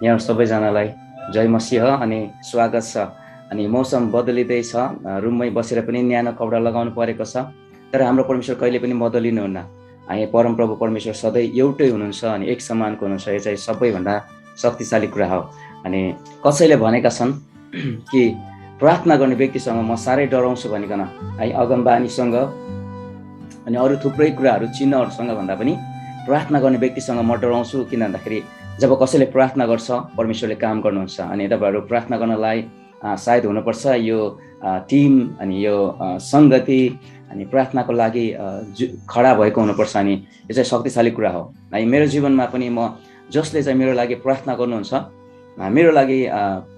यहाँ सबैजनालाई जय मसीह अनि स्वागत छ। अनि मौसम बदलिँदैछ, रुममै बसेर पनि न्यानो कपडा लगाउनु परेको छ, तर हाम्रो परमेश्वर कहिले पनि बदलिनुहुन्न। हामी परमप्रभु परमेश्वर सधैँ एउटै हुनुहुन्छ अनि एक समानको हुनुहुन्छ। यो चाहिँ सबैभन्दा शक्तिशाली कुरा हो। अनि कसैले भनेका छन् कि प्रार्थना गर्ने व्यक्तिसँग म साह्रै डराउँछु भनिकन है, अगमबानीसँग अनि अरू थुप्रै कुराहरू चिन्हहरूसँग भन्दा पनि प्रार्थना गर्ने व्यक्तिसँग म डराउँछु। किन भन्दाखेरि जब कसैले प्रार्थना गर्छ परमेश्वरले काम गर्नुहुन्छ। अनि तपाईँहरू प्रार्थना गर्नलाई सायद हुनुपर्छ यो टिम अनि यो सङ्गति अनि प्रार्थनाको लागि खडा भएको हुनुपर्छ। अनि यो चाहिँ शक्तिशाली कुरा हो। है मेरो जीवनमा पनि म जसले चाहिँ मेरो लागि प्रार्थना गर्नुहुन्छ, मेरो लागि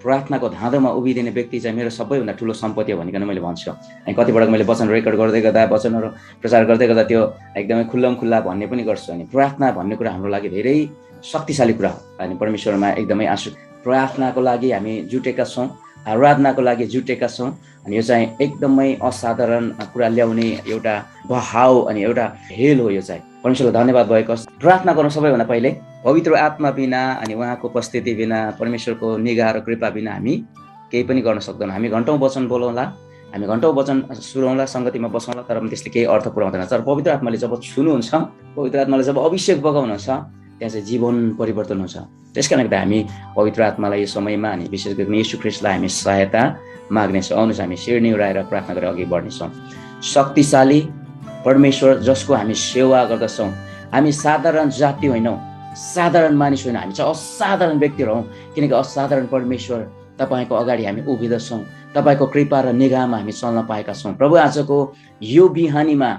प्रार्थनाको धाँधोमा उभिदिने व्यक्ति चाहिँ मेरो सबैभन्दा ठुलो सम्पत्ति हो भनिकन मैले भन्छु। अनि कतिपटक मैले वचन रेकर्ड गर्दै गर्दा, वचनहरू प्रचार गर्दै गर्दा त्यो एकदमै खुल्ला भन्ने पनि गर्छु। अनि प्रार्थना भन्ने कुरा हाम्रो लागि धेरै शक्तिशाली कुरा हो। अनि परमेश्वरमा एकदमै प्रार्थनाको लागि हामी जुटेका छौँ, आराधनाको लागि जुटेका छौँ। अनि यो चाहिँ एकदमै असाधारण कुरा ल्याउने एउटा बहाव अनि एउटा हेल हो। यो चाहिँ परमेश्वरलाई धन्यवाद भएको। प्रार्थना गर्नु सबैभन्दा पहिले पवित्र आत्मा बिना अनि उहाँको उपस्थिति बिना, परमेश्वरको निगाह र कृपा बिना हामी केही पनि गर्न सक्दैनौँ। हामी घन्टौँ वचन बोलाउँला, हामी घन्टौँ वचन सुनाउँला, सङ्गतिमा बसौँला, तर पनि त्यसले केही अर्थ पुऱ्याउँदैन। तर पवित्र आत्माले जब छुनुहुन्छ, पवित्र आत्माले जब अभिषेक बगाउनुहुन्छ, त्यहाँ चाहिँ जीवन परिवर्तन हुन्छ। त्यस कारणले गर्दा हामी पवित्र आत्मालाई यो समयमा अनि विशेष गरी यीशु ख्रीष्टलाई हामी सहायता माग्नेछौँ। आउनुहोस् हामी शिर निहुराएर प्रार्थना गरेर अघि बढ्नेछौँ। शक्तिशाली परमेश्वर जसको हामी सेवा गर्दछौँ, हामी साधारण जाति होइनौँ, साधारण मानिस होइन, हामी चाहिँ असाधारण व्यक्तिहरू हौँ। किनकि असाधारण परमेश्वर तपाईँको अगाडि हामी उभिँदछौँ, तपाईँको कृपा र निगाहमा हामी चल्न पाएका छौँ। प्रभु आजको यो बिहानीमा,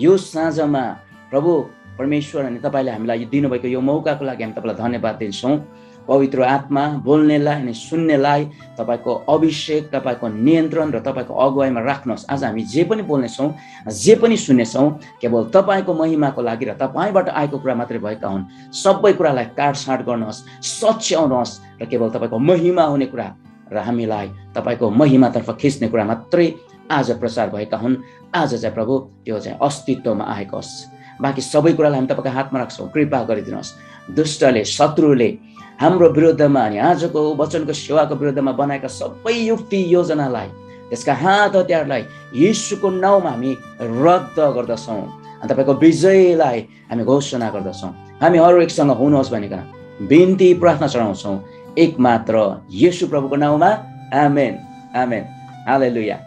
यो साँझमा प्रभु परमेश्वर अनि तपाईँले हामीलाई दिनुभएको यो मौकाको लागि हामी तपाईँलाई धन्यवाद दिन्छौँ। पवित्र आत्मा बोल्नेलाई अनि सुन्नेलाई तपाईँको अभिषेक, तपाईँको नियन्त्रण र तपाईँको अगुवाईमा राख्नुहोस्। आज हामी जे पनि बोल्नेछौँ, जे पनि सुन्नेछौँ, केवल तपाईँको महिमाको लागि र तपाईँबाट आएको कुरा मात्रै भएका हुन्। सबै कुरालाई काटछाँट गर्नुहोस्, सच्याउनुहोस् र केवल तपाईँको महिमा हुने कुरा र हामीलाई तपाईँको महिमातर्फ खिच्ने कुरा मात्रै आज प्रचार भएका हुन्। आज चाहिँ प्रभु त्यो चाहिँ अस्तित्वमा आएको होस्। बाँकी सबै कुरालाई हामी तपाईँको हातमा राख्छौँ। कृपा गरिदिनुहोस्। दुष्टले, शत्रुले हाम्रो विरुद्धमा अनि आजको वचनको सेवाको विरुद्धमा बनाएका सबै युक्ति योजनालाई, त्यसका हात हतियारलाई यीशुको नाउँमा हामी रद्द गर्दछौँ। अनि तपाईँको विजयलाई हामी घोषणा गर्दछौँ। हामी हर एकसँग हुनुहोस् भनिकन बिन्ती प्रार्थना चढाउँछौँ एकमात्र यीशु प्रभुको नाउँमा। आमेन, आमेन, हालेलुया।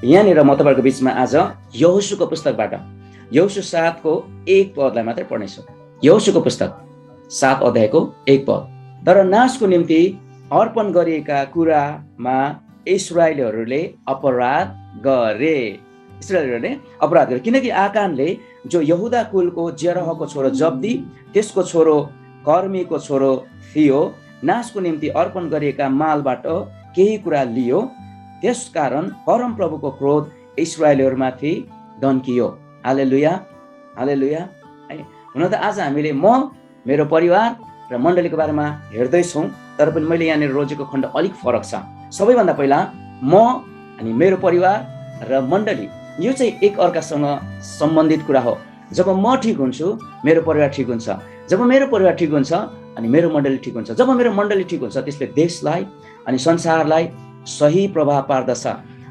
यहाँनिर म तपाईँहरूको बिचमा आज यहोशूको पुस्तकबाट यहोशू 7को 1 पदलाई मात्रै पढ्नेछु। यहोशूको पुस्तक 7 अध्यायको 1 पद। तर नाशको निम्ति अर्पण गरिएका कुरामा इस्राएलीहरूले अपराध गरे। इस्राएलीहरूले अपराध गरे किनकि आकानले जो यहुदा कुलको जेरहको छोरो जब्दी, त्यसको छोरो कर्मीको छोरो थियो, नाशको निम्ति अर्पण गरिएका मालबाट केही कुरा लियो। त्यसकारण परमप्रभुको क्रोध इस्राएलीहरूमाथि दन्कियो। हालेलुया, हालेलुया। हुन त आज हामीले मेरो परिवार र मण्डलीको बारेमा हेर्दैछौँ, तर पनि मैले यहाँनिर रोजेको खण्ड अलिक फरक छ। सबैभन्दा पहिला म अनि मेरो परिवार र मण्डली, यो चाहिँ एक अर्कासँग सम्बन्धित कुरा हो। जब म ठिक हुन्छु, मेरो परिवार ठिक हुन्छ। जब मेरो परिवार ठिक हुन्छ अनि मेरो मण्डली ठिक हुन्छ। जब मेरो मण्डली ठिक हुन्छ, त्यसले देशलाई अनि संसारलाई सही प्रभाव पार्दछ।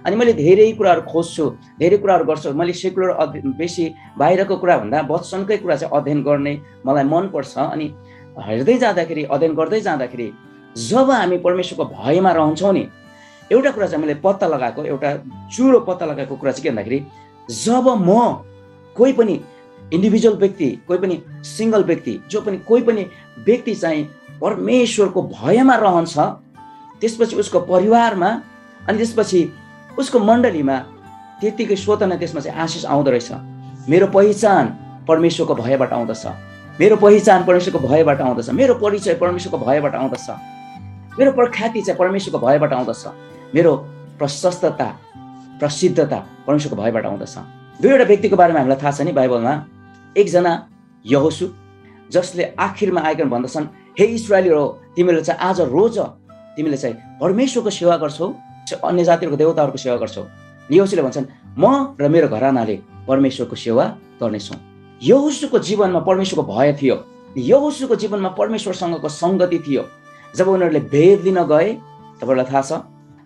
अनि मैले धेरै कुराहरू खोज्छु, धेरै कुराहरू गर्छु। मैले सेकुलर बेसी बाहिरको कुराभन्दा वचनकै कुरा चाहिँ अध्ययन गर्ने मलाई मनपर्छ। अनि हेर्दै जाँदाखेरि, अध्ययन गर्दै जाँदाखेरि जब हामी परमेश्वरको भयमा रहन्छौँ नि, एउटा कुरा चाहिँ मैले पत्ता लगाएको, एउटा चुरो पत्ता लगाएको कुरा चाहिँ के भन्दाखेरि, जब म कोही पनि इन्डिभिजुअल व्यक्ति, कोही पनि सिङ्गल व्यक्ति, जो पनि कोही पनि व्यक्ति चाहिँ परमेश्वरको भयमा रहन्छ, त्यसपछि उसको परिवारमा अनि त्यसपछि उसको मण्डलीमा त्यतिकै स्वतः नै त्यसमा चाहिँ आशिष आउँदो रहेछ। मेरो पहिचान परमेश्वरको भयबाट आउँदछ, मेरो पहिचान परमेश्वरको भयबाट आउँदछ, मेरो परिचय परमेश्वरको भयबाट आउँदछ, मेरो प्रख्याति चाहिँ परमेश्वरको भयबाट आउँदछ, मेरो प्रशस्तता, प्रसिद्धता परमेश्वरको भयबाट आउँदछ। दुईवटा व्यक्तिको बारेमा हामीलाई थाहा छ नि बाइबलमा। एकजना यहोशू, जसले आखिरमा आइकन भन्दछन्, हे इस्राएलीहरू, तिमीले चाहिँ आज रोज तिमीले चाहिँ परमेश्वरको सेवा गर्छौ, अन्य जातिहरूको देवताहरूको सेवा गर्छौ। यहोशूले भन्छन्, म र मेरो घरानाले परमेश्वरको सेवा गर्नेछौँ। यहोशूको जीवनमा परमेश्वरको भय थियो, यहोशूको जीवनमा परमेश्वरसँगको सङ्गति थियो। जब उनीहरूले भेद लिन गए, तपाईँलाई थाहा छ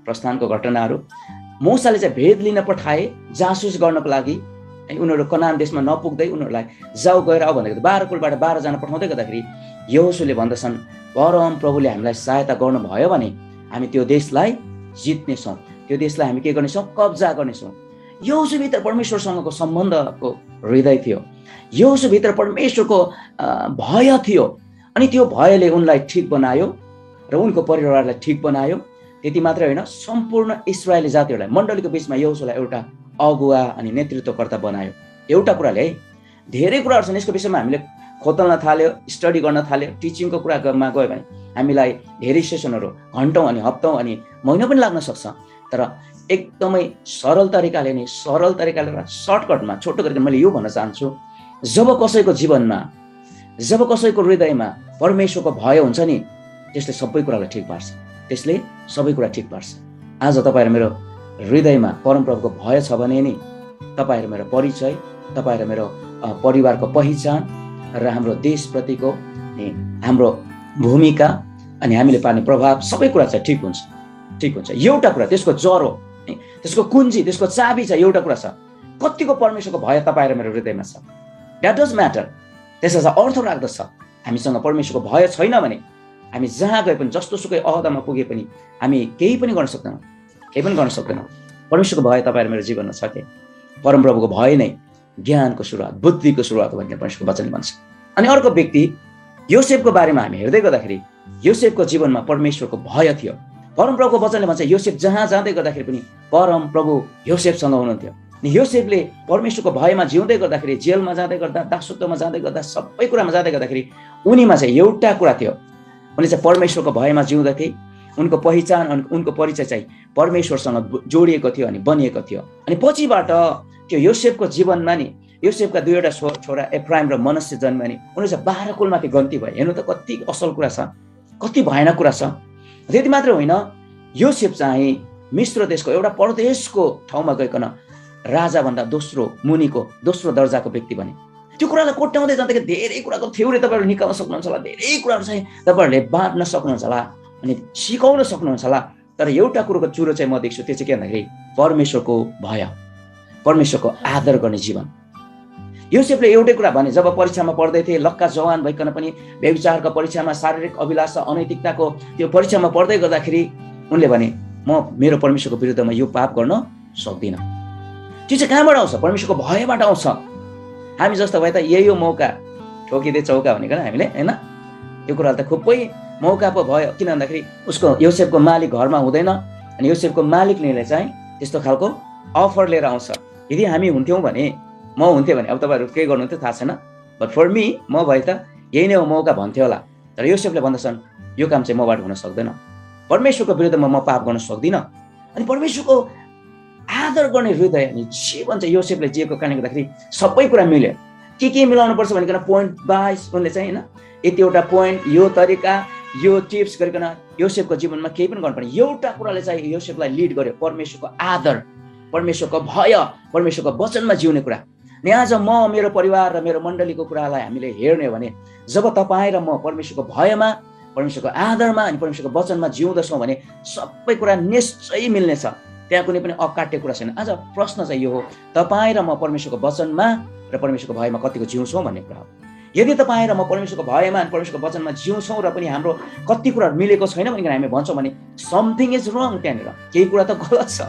प्रस्थानको घटनाहरू, मूसाले चाहिँ भेद लिन पठाए जासुस गर्नको लागि। उनीहरू कनान देशमा नपुग्दै उनीहरूलाई जाऊ गएर आऊ भनेको 12 कुलबाट 12 जना पठाउँदै गर्दाखेरि यहोशूले भन्दछन् परम प्रभुले हामीलाई सहायता गर्नुभयो भने हामी त्यो देशलाई जित्नेछौँ, त्यो देशलाई हामी के गर्नेछौँ, कब्जा गर्नेछौँ। यहोशूभित्र परमेश्वरसँगको सम्बन्धको हृदय थियो, यहोशूभित्र परमेश्वरको भय थियो, अनि त्यो भयले उनलाई ठिक बनायो र उनको परिवारलाई ठिक बनायो। त्यति मात्रै होइन, सम्पूर्ण इस्राएली जातिहरूलाई मण्डलीको बिचमा यहोशूलाई एउटा अगुवा अनि नेतृत्वकर्ता बनायो। एउटा कुराले है, धेरै कुराहरू छन् यसको विषयमा हामीले खोतल्न थाल्यो, स्टडी गर्न थाल्यो, टिचिङको कुरामा गयो भने हामीलाई धेरै सेसनहरू घन्टौँ अनि हप्तौँ अनि महिना पनि लाग्न सक्छ। तर एकदमै सरल तरिकाले र सर्टकटमा छोटो गरेर मैले यो भन्न चाहन्छु, जब कसैको जीवनमा, जब कसैको हृदयमा परमेश्वरको भय हुन्छ नि, त्यसले सबै कुरालाई ठिक पार्छ, त्यसले सबै कुरा ठिक पार्छ। आज तपाईँहरू मेरो हृदयमा परमप्रभुको भय छ भने नि तपाईँहरू मेरो परिचय, तपाईँहरू मेरो परिवारको पहिचान र हाम्रो देशप्रतिको हाम्रो भूमिका अनि हामीले पार्ने प्रभाव सबै कुरा चाहिँ ठिक हुन्छ, ठिक हुन्छ। एउटा कुरा, त्यसको जरो, त्यसको कुञ्जी, त्यसको चाबी छ, एउटा कुरा छ, कतिको परमेश्वरको भय तपाईँ र मेरो हृदयमा छ। That does matter. त्यसले चाहिँ अर्थ राख्दछ। हामीसँग परमेश्वरको भय छैन भने हामी जहाँ गए पनि, जस्तो सुकै अहदामा पुगे पनि हामी केही पनि गर्न सक्दैनौँ, केही पनि गर्न सक्दैनौँ। परमेश्वरको भय तपाईँ र मेरो जीवनमा छ कि? परमप्रभुको भय नै ज्ञानको सुरुवात, बुद्धिको सुरुवात हो भन्ने परमेश्वरको वचनले भन्छ। अनि अर्को व्यक्ति योसेफको बारेमा हामी हेर्दै गर्दाखेरि योसेफको जीवनमा परमेश्वरको भय थियो। परमप्रभुको वचनले भन्छ योसेफ जहाँ जाँदै गर्दाखेरि पनि परमप्रभु योसेफसँग हुनुहुन्थ्यो। अनि योसेफले परमेश्वरको भयमा जिउँदै गर्दाखेरि, जेलमा जाँदै गर्दा, दासत्वमा जाँदै गर्दा, सबै कुरामा जाँदै गर्दाखेरि उनीमा चाहिँ एउटा कुरा थियो, उनी चाहिँ परमेश्वरको भयमा जिउँदथे। उनको पहिचान अनि उनको परिचय चाहिँ परमेश्वरसँग जोडिएको थियो अनि बनिएको थियो। अनि पछिबाट त्यो योसेफको जीवनमा नि योसेफका दुईवटा छोरा एफ्राइम र मनश्शे जन्मे अनि उनी चाहिँ 12 कुलमाथि गन्ती भए। हेर्नु त कति असल कुरा छ, कति भयानक कुरा छ। त्यति मात्र होइन, योसेफ चाहिँ मिश्र देशको एउटा परदेशको ठाउँमा गइकन राजाभन्दा मुनिको दोस्रो दर्जाको व्यक्ति बने। त्यो कुरालाई कोट्याउँदै जाँदाखेरि धेरै कुराको थ्योरी तपाईँहरू निकाल्न सक्नुहुन्छ होला, धेरै कुराहरू चाहिँ तपाईँहरूले बाँड्न सक्नुहुन्छ होला अनि सिकाउन सक्नुहुन्छ होला। तर एउटा कुरोको चुरो चाहिँ म देख्छु, त्यो चाहिँ के भन्दाखेरि परमेश्वरको भय, परमेश्वरको आदर गर्ने जीवन। योसेफले एउटै कुरा भने, जब परीक्षामा पढ्दै थिए, लक्का जवान भइकन पनि व्यभिचारको परीक्षामा, शारीरिक अभिलाषा, अनैतिकताको त्यो परीक्षामा पढ्दै गर्दाखेरि उनले भने म मेरो परमेश्वरको विरुद्धमा यो पाप गर्न सक्दिनँ। त्यो चाहिँ कहाँबाट आउँछ? परमेश्वरको भयबाट आउँछ। हामी जस्तो भए त यही हो मौका, ठोकिँदै चौका भनेको हामीले, होइन? यो कुराले त खुबै मौका पो भयो। किन भन्दाखेरि उसको योसेफको मालिक घरमा हुँदैन अनि योसेफको मालिकले चाहिँ त्यस्तो खालको अफर लिएर आउँछ। यदि हामी हुन्थ्यौँ भने, म हुन्थेँ भने, अब तपाईँहरू के गर्नुहुन्थ्यो थाहा छैन, बट फर मी, म भए त यही नै हो मौका भन्थ्यो होला। तर योसेफले भन्दछन् यो काम चाहिँ मबाट हुन सक्दैन, परमेश्वरको विरुद्धमा म पाप गर्न सक्दिनँ। अनि परमेश्वरको आदर गर्ने हृदय अनि जीवन चाहिँ योसेफले जिएको कारणले गर्दाखेरि सबै कुरा मिल्यो। के मिलाउनु पर्छ भनेकन पोइन्ट वाइज उनले चाहिँ, होइन, यतिवटा पोइन्ट, यो तरिका, यो टिप्स गरिकन योसेफको जीवनमा केही पनि गर्नुपर्ने। एउटा कुराले चाहिँ योसेफलाई लिड गर्यो, परमेश्वरको आदर, परमेश्वरको भय, परमेश्वरको वचनमा जिउने कुरा। अनि आज म, मेरो परिवार र मेरो मण्डलीको कुरालाई हामीले हेर्ने हो भने जब तपाईँ र म परमेश्वरको भयमा, परमेश्वरको आदरमा अनि परमेश्वरको वचनमा जिउँदछौँ भने सबै कुरा निश्चय मिल्नेछ, त्यहाँ कुनै पनि अकाट्य कुरा छैन। आज प्रश्न चाहिँ यो हो, तपाईँ र म परमेश्वरको वचनमा र परमेश्वरको भयमा कतिको जिउँछौँ भन्ने कुरा हो। यदि तपाईँ र म परमेश्वरको भयमा अनि परमेश्वरको वचनमा जिउँछौँ र पनि हाम्रो कति कुरा मिलेको छैन भनेर हामी भन्छौँ भने समथिङ इज रङ, त्यहाँनिर केही कुरा त गलत छ।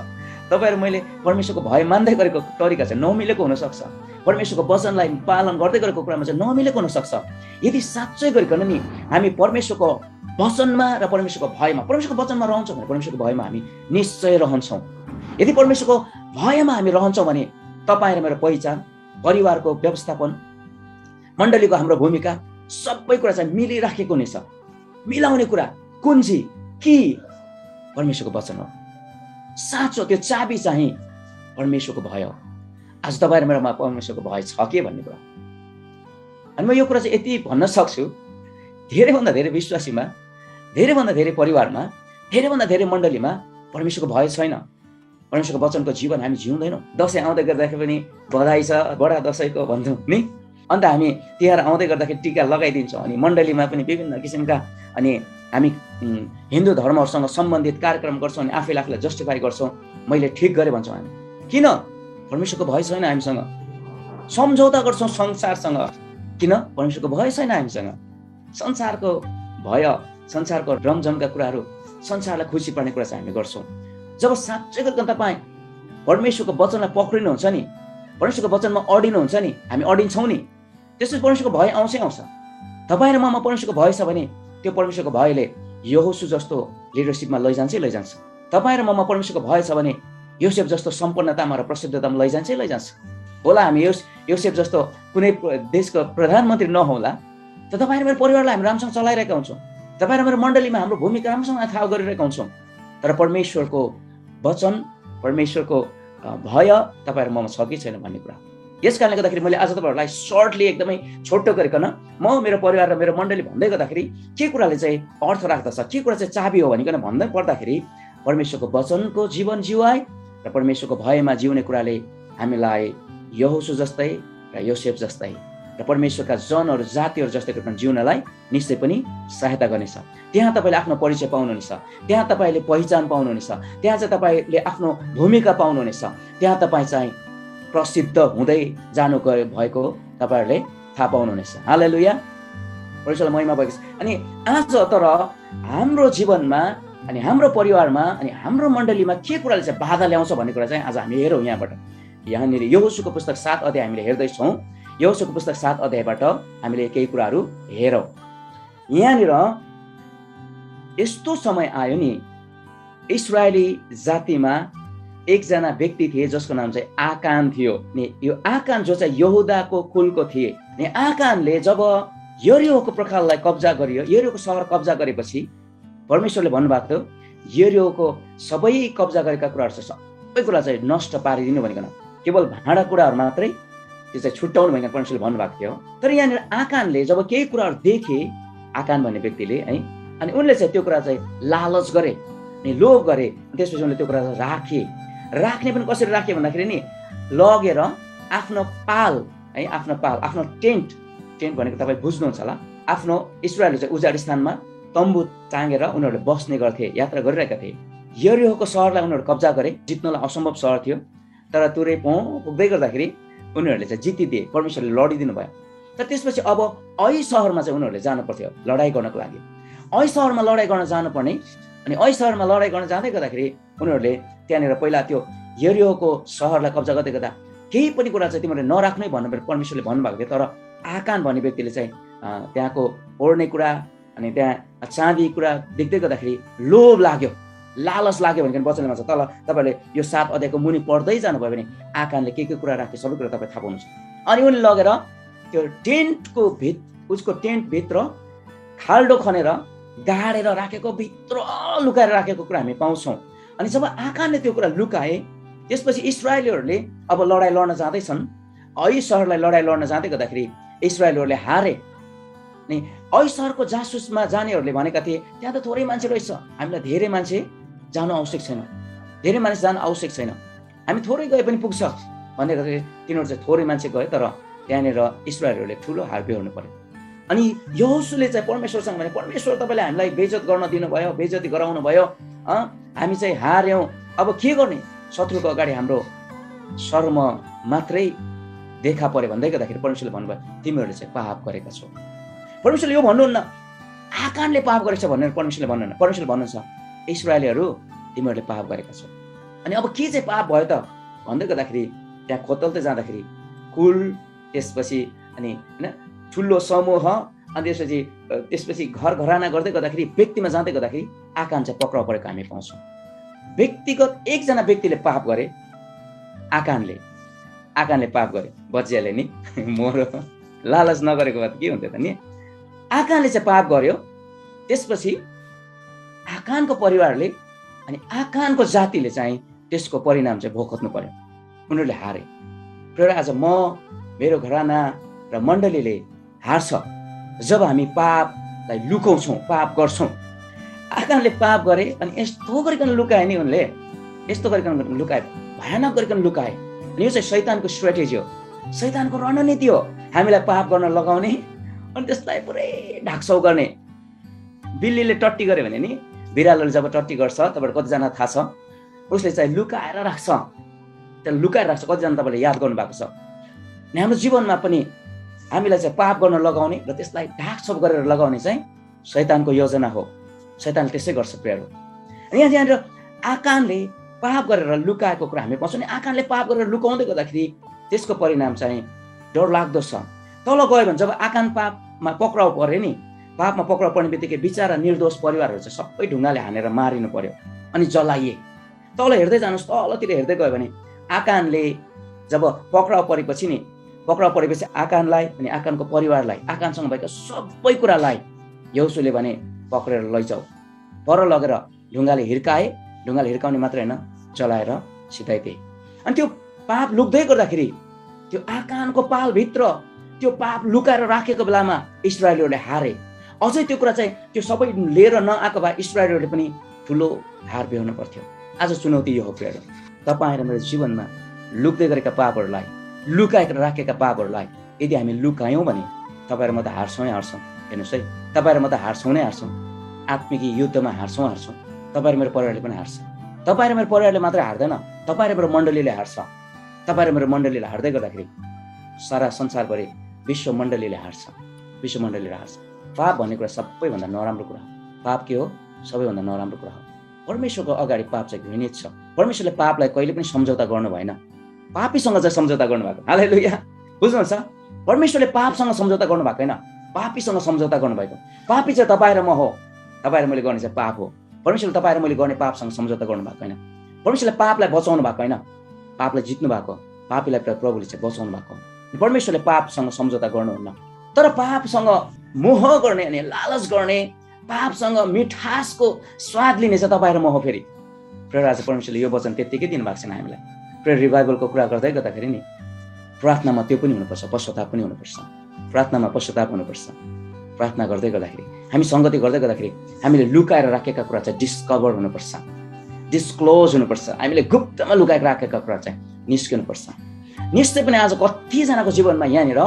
तपाईँहरू मैले परमेश्वरको भय मान्दै गरेको तरिका चाहिँ नमिलेको हुनसक्छ, परमेश्वरको वचनलाई पालन गर्दै गरेको कुरामा चाहिँ नमिलेको हुनसक्छ। यदि साँच्चै गरिकन नि हामी परमेश्वरको वचनमा र परमेश्वरको भयमा, परमेश्वरको वचनमा रहन्छौँ भने परमेश्वरको भयमा हामी निश्चय रहन्छौँ। यदि परमेश्वरको भयमा हामी रहन्छौँ भने तपाईँ र मेरो पहिचान, परिवारको व्यवस्थापन, मण्डलीको हाम्रो भूमिका सबै कुरा चाहिँ मिलिराखेको हुनेछ। मिलाउने कुरा कुञ्जी कि परमेश्वरको वचन हो। साँचो त्यो चाबी चाहिँ परमेश्वरको भय हो। आज तपाईँ र मेरोमा परमेश्वरको भय छ के भन्ने कुरा। अनि म यो कुरा चाहिँ यति भन्न सक्छु, धेरैभन्दा धेरै विश्वासीमा, धेरैभन्दा धेरै परिवारमा, धेरैभन्दा धेरै मण्डलीमा परमेश्वरको भय छैन। परमेश्वरको वचनको जीवन हामी जिउँदैनौँ। दसैँ आउँदै गर्दाखेरि पनि बधाई छ, बडा दसैँको भन्छौँ नि, अन्त हामी तिहार आउँदै गर्दाखेरि टिका लगाइदिन्छौँ। अनि मण्डलीमा पनि विभिन्न किसिमका अनि हामी हिन्दू धर्महरूसँग सम्बन्धित कार्यक्रम गर्छौँ अनि आफैले जस्टिफाई गर्छौँ, मैले ठिक गरेँ भन्छौँ हामी। किन? परमेश्वरको भय छैन हामीसँग। सम्झौता गर्छौँ संसारसँग। किन? परमेश्वरको भय छैन हामीसँग। संसारको भय, संसारको रमझमका कुराहरू, संसारलाई खुसी पार्ने कुरा चाहिँ हामी गर्छौँ। जब साँच्चै गरिकन तपाईँ परमेश्वरको वचनलाई पक्रिनुहुन्छ नि, परमेश्वरको वचनमा अडिनुहुन्छ नि, हामी अडिन्छौँ नि, त्यसपछि परमेश्वरको भय आउँछै आउँछ। तपाईँ र ममा परमेश्वरको भय छ भने त्यो परमेश्वरको भयले यहोशू जस्तो लिडरसिपमा लैजान्छ। तपाईँ र ममा परमेश्वरको भय छ भने योसेफ जस्तो सम्पन्नतामा र प्रसिद्धतामा लैजान्छ। होला हामी योसेफ जस्तो कुनै देशको प्रधानमन्त्री नहोला, त तपाईँ र मेरो परिवारलाई हामी राम्रोसँग चलाइरहेका हुन्छौँ। तपाईँ र मेरो मण्डलीमा हाम्रो भूमिका राम्रोसँग थाहा गरिरहेका हुन्छौँ। तर परमेश्वरको वचन, परमेश्वरको भय तपाईँ र ममा छ कि छैन भन्ने कुरा। यस कारणले गर्दाखेरि मैले आज तपाईँहरूलाई सर्टली एकदमै छोटो गरिकन म मेरो परिवार र मेरो मण्डली भन्दै गर्दाखेरि के कुराले चाहिँ अर्थ राख्दछ, के कुरा चाहिँ चाबी हो भनिकन भन्दै पर्दाखेरि परमेश्वरको वचनको जीवन जिवाए र परमेश्वरको भयमा जिउने कुराले हामीलाई यहोशू जस्तै र योसेफ जस्तै र परमेश्वरका जनहरू, जातिहरू जस्तै रूपमा जिउनलाई निश्चय पनि सहायता गर्नेछ। त्यहाँ तपाईँले आफ्नो परिचय पाउनुहुनेछ, त्यहाँ तपाईँले पहिचान पाउनुहुनेछ, त्यहाँ चाहिँ तपाईँले आफ्नो भूमिका पाउनुहुनेछ, त्यहाँ तपाईँ चाहिँ प्रसिद्ध हुँदै जानु भएको तपाईँहरूले थाहा पाउनुहुनेछ। हालेलुया, परमेश्वरलाई महिमा भएको छ। अनि आज तर हाम्रो जीवनमा अनि हाम्रो परिवारमा अनि हाम्रो मण्डलीमा के कुराले चाहिँ बाधा ल्याउँछ भन्ने कुरा चाहिँ आज हामी हेरौँ। यहाँनिर यहोशूको पुस्तक 7 अध्याय हामीले हेर्दैछौँ। यहोशूको पुस्तक 7 अध्यायबाट हामीले केही कुराहरू हेरौँ। यहाँनिर यस्तो समय आयो नि, इस्राएली जातिमा एकजना व्यक्ति थिए जसको नाम चाहिँ आकान थियो नि। यो आकान जो चाहिँ यहुदाको कुलको थिए नि। आकानले जब यरिहोको प्रखाललाई कब्जा गरियो, यरिहोको सहर कब्जा गरेपछि परमेश्वरले भन्नुभएको थियो यरिहोको सबै कब्जा गरेका कुराहरू चाहिँ सबै कुरा चाहिँ नष्ट पारिदिनु भनिकन, केवल भाँडाकुँडाहरू मात्रै त्यो चाहिँ छुट्याउनु भनिकन परमेश्वरले भन्नुभएको थियो। तर यहाँनिर आकानले जब केही कुराहरू देखे, आकान भन्ने व्यक्तिले है, अनि उनले चाहिँ त्यो कुरा चाहिँ लालच गरे अनि लोभ गरे। त्यसपछि उनले त्यो कुरा राख्ने पनि कसरी राखे भन्दाखेरि नि, लगेर आफ्नो पाल है, आफ्नो टेन्ट भनेको तपाईँ बुझ्नुहुन्छ होला, आफ्नो इस्राएलले चाहिँ उजाड स्थानमा तम्बु टाँगेर उनीहरूले बस्ने गर्थे, यात्रा गरिरहेका थिए। यरिहोको सहरलाई उनीहरू कब्जा गरे। जित्नलाई असम्भव सहर थियो, तर तुरै पुग्दै गर्दाखेरि उनीहरूले चाहिँ जितिदिए, परमेश्वरले लडिदिनु भयो। तर त्यसपछि अब ऐ सहरमा चाहिँ उनीहरूले जानु पर्थ्यो लडाइँ गर्नको लागि। ऐ सहरमा लडाइँ गर्न जानुपर्ने, अनि ऐ सहरमा लडाइँ गर्न जाँदै गर्दाखेरि उनीहरूले त्यहाँनिर पहिला त्यो यरिहोको सहरलाई कब्जा गर्दै गर्दा केही पनि कुरा चाहिँ तिमीहरूले नराख्नै भन्नु परमेश्वरले भन्नुभएको थियो। तर आकान भन्ने व्यक्तिले चाहिँ त्यहाँको ओर्ने कुरा अनि त्यहाँ चाँदी कुरा देख्दै गर्दाखेरि लोभ लाग्यो, लालच लाग्यो भनेर वचनले भन्छ। तल तपाईँले यो 7 अध्यायको मुनि पढ्दै जानुभयो भने आकानले के कुरा राख्यो सबै कुरा तपाईँ थाहा पाउनुहुन्छ। अनि उनले लगेर त्यो उसको टेन्टभित्र खाल्डो खनेर गाडेर राखेको, भित्र लुकाएर राखेको कुरा हामी पाउँछौँ। अनि जब आकानले त्यो कुरा लुकाए, त्यसपछि इस्राएलीहरूले अब लडाइँ लड्न जाँदैछन्। ऐ सहरलाई लडाइँ लड्न जाँदै गर्दाखेरि इस्राएलीहरूले हारे। अनि ऐ सहरको जासुसमा जानेहरूले भनेका थिए त्यहाँ त थोरै मान्छे रहेछ, हामीलाई धेरै मान्छे जानु आवश्यक छैन, हामी थोरै गए पनि पुग्छ भन्दै गर्दाखेरि तिनीहरू चाहिँ थोरै मान्छे गए। तर त्यहाँनिर इस्राएलीहरूले ठुलो हार बेहोर्नु पर्यो। अनि यहोशूले चाहिँ परमेश्वरसँग भने, परमेश्वर तपाईँले हामीलाई बेइज्जत गर्न दिनुभयो, बेइज्जती गराउनु भयो, हामी चाहिँ हार्यौँ, अब के गर्ने? शत्रुको अगाडि हाम्रो शर्म मात्रै देखा पर्यो भन्दै गर्दाखेरि परमेश्वरले भन्नुभयो तिमीहरूले चाहिँ पाप गरेका छौ। परमेश्वरले यो भन्नुहुन्न आकानले पाप गरेछ भनेर परमेश्वरले भन्नुहुन्न। परमेश्वरले भन्नुहुन्छ इस्राएलीहरू तिमीहरूले पाप गरेका छौ। अनि अब के चाहिँ पाप भयो त भन्दै गर्दाखेरि त्यहाँ खोतल्दै जाँदाखेरि कुल, त्यसपछि अनि होइन ठुलो समूह, अनि त्यसपछि घर घराना गर्दै गर्दाखेरि व्यक्तिमा जाँदै गर्दाखेरि आकान चाहिँ पक्राउ परेको हामी पाउँछौँ। व्यक्तिगत एकजना व्यक्तिले पाप गरे, आकानले पाप गरे, बच्चियाले नि मोरो लालच नगरेको भए के हुन्थ्यो त नि। आकानले चाहिँ पाप गर्यो, त्यसपछि आकानको परिवारले अनि आकानको जातिले चाहिँ त्यसको परिणाम चाहिँ भोग्नु पर्यो। उनीहरूले हारे। प्रिय आज म, मेरो घराना र मण्डलीले हार्छ जब हामी पापलाई लुकाउँछौँ, पाप गर्छौँ। आकानले पाप गरे अनि यस्तो गरिकन लुकाए नि, उनले यस्तो गरिकन लुकाए, भयानक गरिकन लुकाए। अनि यो चाहिँ शैतानको स्ट्राटेजी हो, शैतानको रणनीति हो। हामीलाई पाप गर्न लगाउने अनि त्यसलाई पुरै ढाकछौ गर्ने। बिल्लीले टट्टी गर्यो भने नि, बिरालोले जब टट्टी गर्छ तपाईँहरू कतिजना थाहा छ, उसले चाहिँ लुकाएर राख्छ, त्यसलाई लुकाएर राख्छ। कतिजना तपाईँले याद गर्नुभएको छ। अनि हाम्रो जीवनमा पनि हामीलाई चाहिँ पाप गर्न लगाउने र त्यसलाई ढाकछोप गरेर लगाउने चाहिँ शैतानको योजना हो। शैतानले त्यसै गर्छ प्रियहरू। अनि यहाँनिर आकानले पाप गरेर लुकाएको कुरा हामी पाउँछौँ। नि आकानले पाप गरेर लुकाउँदै गर्दाखेरि त्यसको परिणाम चाहिँ डरलाग्दो छ। तल गयो भने जब आकान पापमा पक्राउ पर्यो नि, पापमा पक्राउ पर्ने बित्तिकै बिचारा निर्दोष परिवारहरू चाहिँ सबै ढुङ्गाले हानेर मारिनु पर्यो अनि जलाइए। तल हेर्दै जानुहोस्, तलतिर हेर्दै गयो भने आकानले जब पक्राउ परेपछि नि, पक्राउ परेपछि आकानलाई अनि आकानको परिवारलाई, आकानसँग भएका सबै कुरालाई यहोशूले भने पक्रेर लैजाऊ। पर लगेर ढुङ्गाले हिर्काए। ढुङ्गाले हिर्काउने मात्रै होइन, जलाएर सिधाइदिए। अनि त्यो पाप लुक्दै गर्दाखेरि त्यो आकानको पालभित्र त्यो पाप लुकाएर राखेको बेलामा इस्राएलीहरूले हारे। अझै त्यो कुरा चाहिँ त्यो सबै लिएर नआएको भए इस्राएलीहरूले पनि ठुलो हार बेहोर्नु पर्थ्यो। आज चुनौती यो हो प्रियहरू, तपाईँ र मेरो जीवनमा लुक्दै गरेका पापहरूलाई, लुकाएर राखेका पापहरूलाई यदि हामी लुकायौँ भने तपाईँ र म त हार्छौँ नै हार्छौँ। हेर्नुहोस् है, तपाईँ र म त हार्छौँ नै हार्छौँ। आत्मिक युद्धमा हार्छौँ। तपाईँ र मेरो परिवारले पनि हार्छ। तपाईँ र मेरो परिवारले मात्रै हार्दैन, तपाईँ र मेरो मण्डलीले हार्छ। तपाईँ र मेरो मण्डलीले हार्दै गर्दाखेरि सारा संसारभरि विश्व मण्डलीले हार्छ। विश्व मण्डलीले हार्छ। पाप भन्ने कुरा सबैभन्दा नराम्रो कुरा हो। पाप के हो? सबैभन्दा नराम्रो कुरा हो। परमेश्वरको अगाडि पाप चाहिँ घृणित छ। परमेश्वरले पापलाई कहिले पनि सम्झौता गर्नु भएन। पापीसँग चाहिँ सम्झौता गर्नुभएको। हालेलुया, बुझ्नुहुन्छ? परमेश्वरले पापसँग सम्झौता गर्नु भएको होइन, पापीसँग सम्झौता गर्नुभएको। पापी चाहिँ तपाईँ र म हो। तपाईँ र मैले गर्ने चाहिँ पाप हो। परमेश्वरले तपाईँ र मैले गर्ने पापसँग सम्झौता गर्नु भएको होइन। परमेश्वरले पापलाई बचाउनु भएको होइन, पापलाई जित्नु भएको। पापीलाई प्रभुले चाहिँ बचाउनु भएको। परमेश्वरले पापसँग सम्झौता गर्नुहुन्न। तर पापसँग मोह गर्ने अनि लालच गर्ने, पापसँग मिठासको स्वाद लिने चाहिँ तपाईँ र म हो। फेरि प्रिय आज परमेश्वरले यो वचन त्यत्तिकै दिनुभएको छैन हामीलाई। प्रिय रिभाइभलको कुरा गर्दै गर्दाखेरि नि प्रार्थनामा त्यो पनि हुनुपर्छ, पश्चाताप पनि हुनुपर्छ। प्रार्थनामा पश्चाताप हुनुपर्छ। प्रार्थना गर्दै गर्दाखेरि, हामी सङ्गति गर्दै गर्दाखेरि हामीले लुकाएर राखेका कुरा चाहिँ डिस्कभर हुनुपर्छ, डिस्क्लोज हुनुपर्छ। हामीले गुप्तमा लुकाएर राखेका कुरा चाहिँ निस्किनुपर्छ। निश्चय पनि आज कतिजनाको जीवनमा यहाँनिर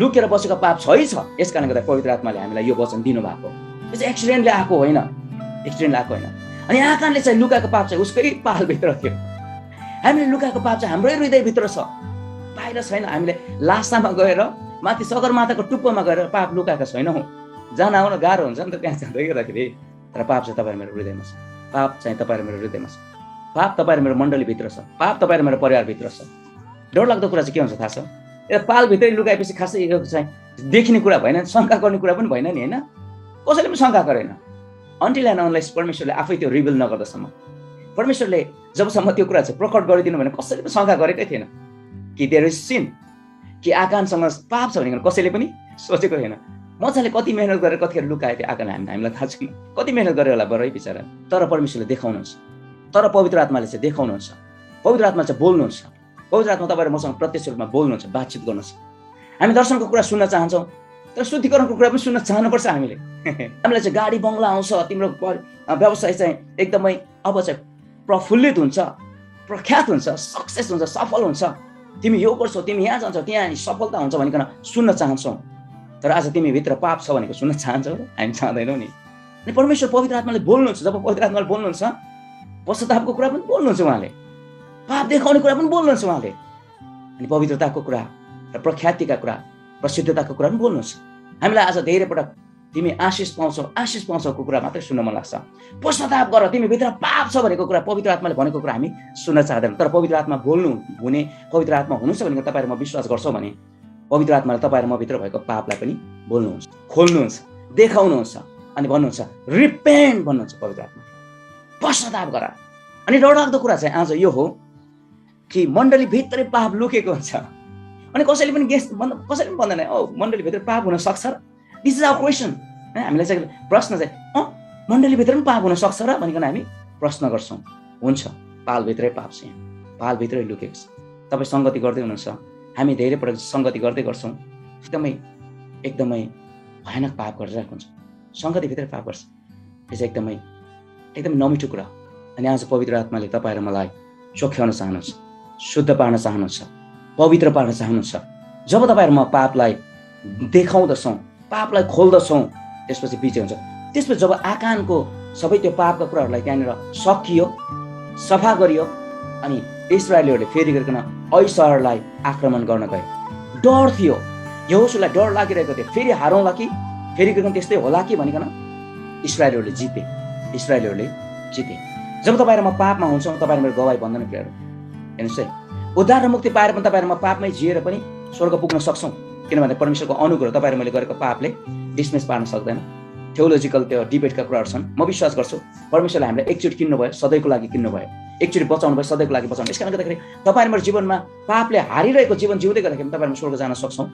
लुकेर बसेको पाप छ। यस कारणले गर्दा पवित्र आत्माले हामीलाई यो वचन दिनुभएको। यो चाहिँ एक्सिडेन्टले आएको होइन, एक्सिडेन्टले आएको होइन। अनि आकानले चाहिँ लुकाएको पाप चाहिँ उसकै पालभित्र थियो। हामीले लुकाएको पाप चाहिँ हाम्रै हृदयभित्र छ, बाहिर छैन। हामीले लासामा गएर, माथि सगरमाथाको टुप्पोमा गएर पाप लुकाएका छैनौँ। जान आउन गाह्रो हुन्छ नि त त्यहाँ जाँदै गर्दाखेरि। तर पाप चाहिँ तपाईँ मेरो हृदयमा छ। पाप चाहिँ तपाईँ मेरो हृदयमा छ। पाप तपाईँ मेरो मण्डलीभित्र छ। पाप तपाईँ मेरो परिवारभित्र छ। डरलाग्दो कुरा चाहिँ के हुन्छ थाहा छ? यो पालभित्रै लुकाएपछि खासै यो चाहिँ देखिने कुरा भएन, शङ्का गर्ने कुरा पनि भएन नि, होइन? कसैले पनि शङ्का गरेन अन्टिल एन्ड अनलेस परमेश्वरले आफै त्यो रिभिल नगर्दासम्म। परमेश्वरले जबसम्म त्यो कुरा चाहिँ प्रकट गरिदिनु भने कसैले पनि शङ्का गरेकै थिएन कि देयर इज सिन, कि आकानसँग पाप छ भनेर कसैले पनि सोचेको थिएन। मजाले कति मेहनत गरेर कतिखेर लुकाए थियो आकान, हामीलाई थाहा छैन कति मेहनत गरेर होला बरै बिचरा। तर परमेश्वरले देखाउनुहुन्छ, तर पवित्र आत्माले चाहिँ देखाउनुहुन्छ। पवित्र आत्मा चाहिँ बोल्नुहुन्छ। पवित्र आत्मा तपाईँ र मसँग प्रत्यक्ष रूपमा बोल्नुहुन्छ, बातचित गर्नुहुन्छ। हामी दर्शनको कुरा सुन्न चाहन्छौँ, तर शुद्धिकरणको कुरा पनि सुन्न चाहनुपर्छ हामीले। हामीलाई चाहिँ गाडी बङ्गला आउँछ, तिम्रो व्यवसाय चाहिँ एकदमै अब चाहिँ प्रफुल्लित हुन्छ, प्रख्यात हुन्छ, सक्सेस हुन्छ, सफल हुन्छ, तिमी यो गर्छौ, तिमी यहाँ जान्छौ, त्यहाँ सफलता हुन्छ भनिकन सुन्न चाहन्छौ। तर आज तिमी भित्र पाप छ भनेको सुन्न चाहन्छौ? हामी चाहँदैनौँ नि। अनि परमेश्वर पवित्र आत्माले बोल्नुहुन्छ। जब पवित्र आत्माले बोल्नुहुन्छ, पश्चातापको कुरा पनि बोल्नुहुन्छ उहाँले, पाप देखाउने कुरा पनि बोल्नुहुन्छ उहाँले, अनि पवित्रताको कुरा र प्रख्यातिका कुरा, प्रसिद्धताको कुरा पनि बोल्नुहुन्छ। हामीलाई आज धेरै पटक तिमी आशिष पाउँछौ को कुरा मात्रै सुन्न मन लाग्छ। पश्चाताप गर, तिमी भित्र पाप छ भनेको कुरा, पवित्र आत्माले भनेको कुरा हामी सुन्न चाहदैनौँ। तर पवित्र आत्मा बोल्नु हुने, पवित्र आत्मा हुनुहुन्छ भनेको तपाईँ र म विश्वास गर्छौँ भने पवित्र आत्माले तपाईँ र म भित्र भएको पापलाई पनि बोल्नुहुन्छ, खोल्नुहुन्छ, देखाउनुहुन्छ अनि भन्नुहुन्छ रिपेन्ट भन्नुहुन्छ पवित्र आत्मा, पश्चाताप गर। अनि डरलाग्दो कुरा चाहिँ आज यो हो कि मण्डली भित्रै पाप लुकेको हुन्छ। अनि कसैले पनि भन्दैन ओ मण्डली भित्र पाप हुन सक्छ र? This is our question. हामीलाई चाहिँ प्रश्न चाहिँ मण्डलीभित्र पनि पाप हुन सक्छ र भनिकन हामी प्रश्न गर्छौँ। हुन्छ, पालभित्रै पाप छ, यहाँ पालभित्रै लुकेको छ। तपाईँ सङ्गति गर्दै हुनुहुन्छ, हामी धेरै पटक सङ्गति गर्दै गर्छौँ, एकदमै भयानक पाप गरिरहेको हुन्छ, सङ्गतिभित्रै पाप गर्छ। यो चाहिँ एकदमै नमिठो कुरा हो। अनि आज पवित्र आत्माले तपाईँ र मलाई चोख्याउन चाहनुहुन्छ, शुद्ध पार्न चाहनुहुन्छ, पवित्र पार्न चाहनुहुन्छ। जब तपाईँ र म पापलाई देखाउँदछौँ, पापलाई खोल्दछौँ, त्यसपछि विजय हुन्छ। त्यसपछि जब आकानको सबै त्यो पापका कुराहरूलाई त्यहाँनिर सकियो, सफा गरियो, अनि इस्राएलीहरूले फेरि गरिकन ऐ सहरलाई आक्रमण गर्न गए। डर थियो, यहोशूलाई डर लागिरहेको थियो, फेरि हारौँला कि, फेरि गरिकन त्यस्तै होला कि भनिकन इस्राएलीहरूले जिते। जब तपाईँ र म पापमा हुन्छौँ, तपाईँ मेरो गवाई भन्दैन प्रियहरू। हेर्नुहोस् है, उद्धार र मुक्ति पाएर पनि तपाईँ र म पापमै जिएर पनि स्वर्ग पुग्न सक्छौँ, किनभने परमेश्वरको अनुग्रह तपाईँ र मैले गरेको पापले डिसमिस पार्न सक्दैन। थियोलोजिकल त्यो डिबेटका कुराहरू छन्। म विश्वास गर्छु परमेश्वरले हामीलाई एकचोटि किन्नुभयो, सधैँको लागि किन्नुभयो, एकचोटि बचाउनु भयो, सधैँको लागि बचाउनु। यसकारण गर्दाखेरि तपाईँ मेरो जीवनमा पापले हारिरहेको जीवन जिउँदै गर्दाखेरि तपाईँ स्वर्ग जान सक्छौँ।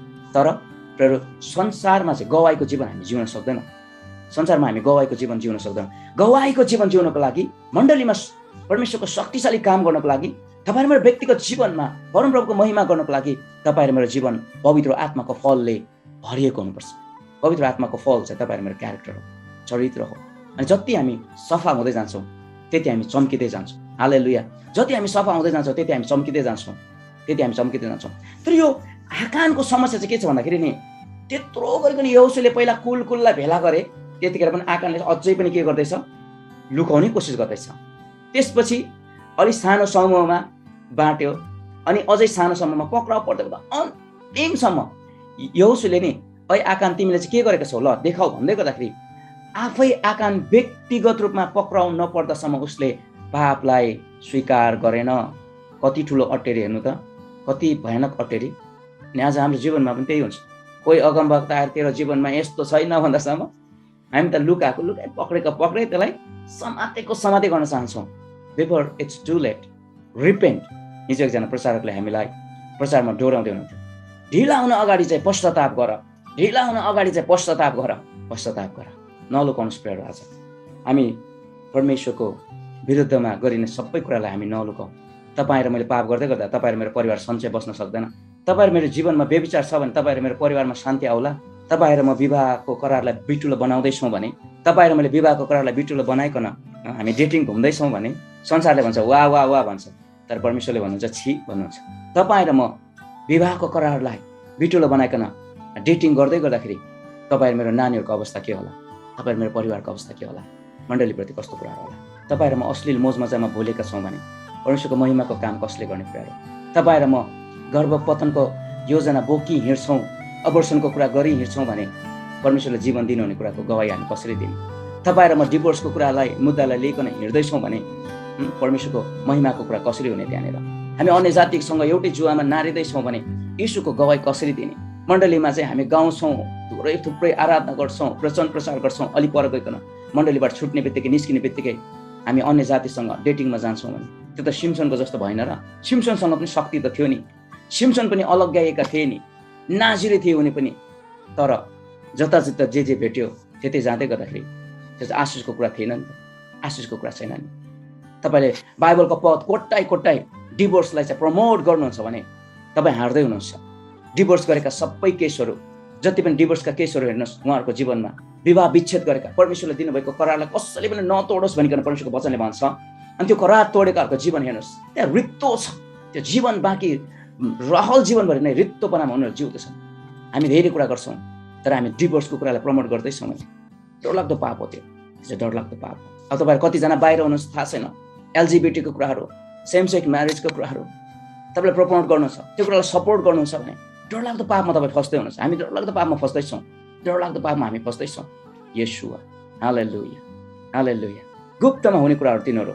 तर संसारमा चाहिँ गवाईको जीवन हामी जिउन सक्दैनौँ। संसारमा हामी गवाईको जीवन जिउन सक्दैनौँ। गवाईको जीवन जिउनको लागि, मण्डलीमा परमेश्वरको शक्तिशाली काम गर्नको लागि, तपाईँ मेरो व्यक्तिगत जीवनमा परमप्रभुको महिमा गर्नको लागि तपाईँ मेरो जीवन पवित्र आत्माको फलले भरिएको हुनुपर्छ। पवित्र आत्माको फल चाहिँ तपाईँ मेरो क्यारेक्टर हो, चरित्र हो। अनि जति हामी सफा हुँदै जान्छौँ त्यति हामी चम्किँदै जान्छौँ। हालेलुया। जति हामी सफा हुँदै जान्छौँ त्यति हामी चम्किँदै जान्छौँ। तर यो आकानको समस्या चाहिँ के छ भन्दाखेरि नि, त्यत्रो गरिकन यहोशूले पहिला कुललाई भेला गरे, त्यतिखेर पनि आकानले अझै पनि के गर्दैछ, लुकाउने कोसिस गर्दैछ। त्यसपछि अलिक सानो समूहमा बाँट्यो, अनि अझै सानो समूहमा पक्राउ पर्दै अन्तिमसम्म यहोशूले नि ऐ आकान तिमीले चाहिँ के गरेको छौ, ल देखाऊ भन्दै गर्दाखेरि आफै आकान व्यक्तिगत रूपमा पक्राउ नपर्दासम्म उसले पापलाई स्वीकार गरेन। कति ठुलो अटेरी हेर्नु त, कति भयानक अटेरी। अनि आज हाम्रो जीवनमा पनि त्यही हुन्छ। कोही अगमवक्ता आएर तेरो जीवनमा यस्तो छैन भन्दासम्म हामी त लुकाए पक्रे त्यसलाई समाते गर्न चाहन्छौँ। Before it's too late, repent. हिजो एकजना प्रचारकले हामीलाई प्रचारमा डोराउँदै हुनुहुन्थ्यो, ढिला हुन अगाडि चाहिँ पश्चाताप गर। नलुकाउनुहोस् प्रियहरू। आज हामी परमेश्वरको विरुद्धमा गरिने सबै कुरालाई हामी नलुकाऊ। तपाईँ र मैले पाप गर्दै गर्दा तपाईँ र मेरो परिवार सन्चै बस्न सक्दैन। तपाईँ र मेरो जीवनमा व्यभिचार छ भने तपाईँ र मेरो परिवारमा शान्ति आउला। तपाईँ र म विवाहको करारलाई बिटुलो बनाउँदैछौँ भने, तपाईँ र मैले विवाहको करारलाई बिटुलो बनाइकन हामी डेटिङ घुम्दैछौँ भने संसारले भन्छ वाह वाह वाह भन्छ, तर परमेश्वरले भन्नुहुन्छ छि भन्नुहुन्छ। तपाईँ र म विवाहको करारलाई बिटुलो बनाइकन डेटिङ गर्दै गर्दाखेरि तपाईँ र मेरो नानीहरूको अवस्था के होला, तपाईँ र मेरो परिवारको अवस्था के होला, मण्डलीप्रति कस्तो कुरा होला। तपाईँ र म अश्लील मोजमजामा भुलेका छौँ भने परमेश्वरको महिमाको काम कसले गर्ने प्रियहरू। तपाईँ र म गर्भपतनको योजना बोकी हिँड्छौँ, अबर्सनको कुरा गरी हिँड्छौँ भने परमेश्वरले जीवन दिनुहुने कुराको गवाई हामी कसरी दिने। तपाईँ र म डिभोर्सको मुद्दालाई लिइकन हिँड्दैछौँ भने परमेश्वरको महिमाको कुरा कसरी हुने। त्यहाँनिर हामी अन्य जातिसँग एउटै जुवामा नारिँदैछौँ भने यीशुको गवाई कसरी दिने। मण्डलीमा चाहिँ हामी गाउँछौँ, थुप्रै आराधना गर्छौँ, प्रचार गर्छौँ, अलि पर गइकन मण्डलीबाट छुट्ने बित्तिकै निस्किने बित्तिकै हामी अन्य जातिसँग डेटिङमा जान्छौँ भने त्यो त सिम्सनको जस्तो भएन र। सिम्सनसँग पनि शक्ति त थियो नि, सिम्सन पनि अलग्याएका थिए नि, नाजिरे थिए उनी पनि। तर जता जे भेट्यो त्यतै जाँदै गर्दाखेरि त्यो चाहिँ आशिषको कुरा थिएन नि त, आशिषको कुरा छैन नि। तपाईँले बाइबलको पद कोट्टाइ डिभोर्सलाई चाहिँ प्रमोट गर्नुहुन्छ भने तपाईँ हार्दै हुनुहुन्छ। डिभोर्स गरेका सबै केसहरू, जति पनि डिभोर्सका केसहरू हेर्नुहोस्, उहाँहरूको जीवनमा विवाह विच्छेद गरेका, परमेश्वरले दिनुभएको करारलाई कसैले पनि नतोडोस् भनिकन परमेश्वरको वचनले भन्छ। अनि त्यो करार तोडेकाहरूको जीवन हेर्नुहोस्, त्यहाँ रित्तो छ, त्यो जीवन बाँकी रहल जीवनभरि नै रित्तोपनामा उनीहरू जिउँदैछन्। हामी धेरै कुरा गर्छौँ तर हामी डिभोर्सको कुरालाई प्रमोट गर्दैछौँ भने डरलाग्दो पाप हो। त्यो चाहिँ डरलाग्दो पाप हो। अब तपाईँहरू कतिजना बाहिर हुनुहुन्छ थाहा छैन, एलजिबिटीको कुराहरू, सेम सेक्स म्यारेजको कुराहरू तपाईँले प्रमोट गर्नु छ, त्यो कुरालाई सपोर्ट गर्नुहुन्छ भने डरलाग्दो पापमा तपाईँ फस्दै हुनुहुन्छ। हामी डरलाग्दो पापमा फस्दैछौँ, डरलाग्दो पापमा हामी फस्दैछौँ। येशूआ, हालेलुया। गुप्तमा हुने कुराहरू तिनीहरू,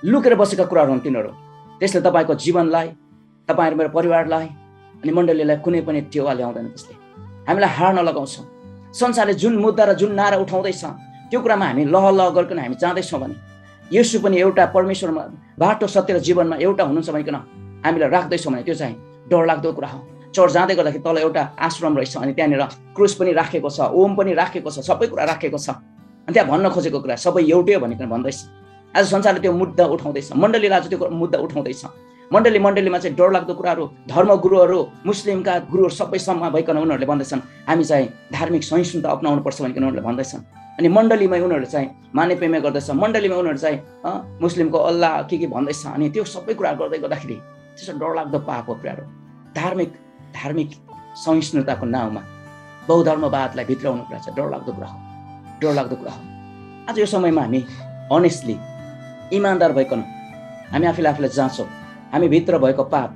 लुकेर बसेका कुराहरू हुन् तिनीहरू। त्यसले तपाईँको जीवनलाई, तपाईँ मेरो परिवारलाई अनि मण्डलीलाई कुनै पनि टेवा ल्याउँदैन। त्यसले हामीलाई हार नलगाउँछौँ। संसारले जुन मुद्दा र जुन नारा उठाउँदैछ त्यो कुरामा हामी लह गरिकन हामी जाँदैछौँ भने येशू पनि एउटा परमेश्वरमा बाटो सत्य र जीवनमा एउटा हुनुहुन्छ भनिकन हामीलाई राख्दैछौँ भने त्यो चाहिँ डरलाग्दो कुरा हो। चर्च जाँदै गर्दाखेरि तल एउटा आश्रम रहेछ, अनि त्यहाँनिर क्रुस पनि राखेको छ, ओम पनि राखेको छ, सबै कुरा राखेको छ। अनि त्यहाँ भन्न खोजेको कुरा सबै एउटै हो भनिकन भन्दैछ। आज संसारले त्यो मुद्दा उठाउँदैछ, मण्डलीले आज त्यो मुद्दा उठाउँदैछ। मण्डलीमा चाहिँ डरलाग्दो कुराहरू, धर्मगुरुहरू, मुस्लिमका गुरुहरू सबै सम्मा भइकन उनीहरूले भन्दैछन् हामी चाहिँ धार्मिक सहिष्णुता अपनाउनु पर्छ भनिकन उनीहरूले भन्दैछन्। अनि मण्डलीमा उनीहरूले चाहिँ माने पेमे गर्दैछ, मण्डलीमा उनीहरू चाहिँ मुस्लिमको अल्लाह के भन्दैछ। अनि त्यो सबै कुरा गर्दै गर्दाखेरि त्यसो डरलाग्दो पाप हो प्रियहरू। धार्मिक सहिष्णुताको नाउँमा बहुधर्मवादलाई भित्राउनु कुरा छ, डरलाग्दो कुरा हो, डरलाग्दो कुरा हो। आज यो समयमा हामी अनेस्टली इमान्दार भइकन हामी आफूलाई जाँच्छौँ। हामी भित्र भएको पाप,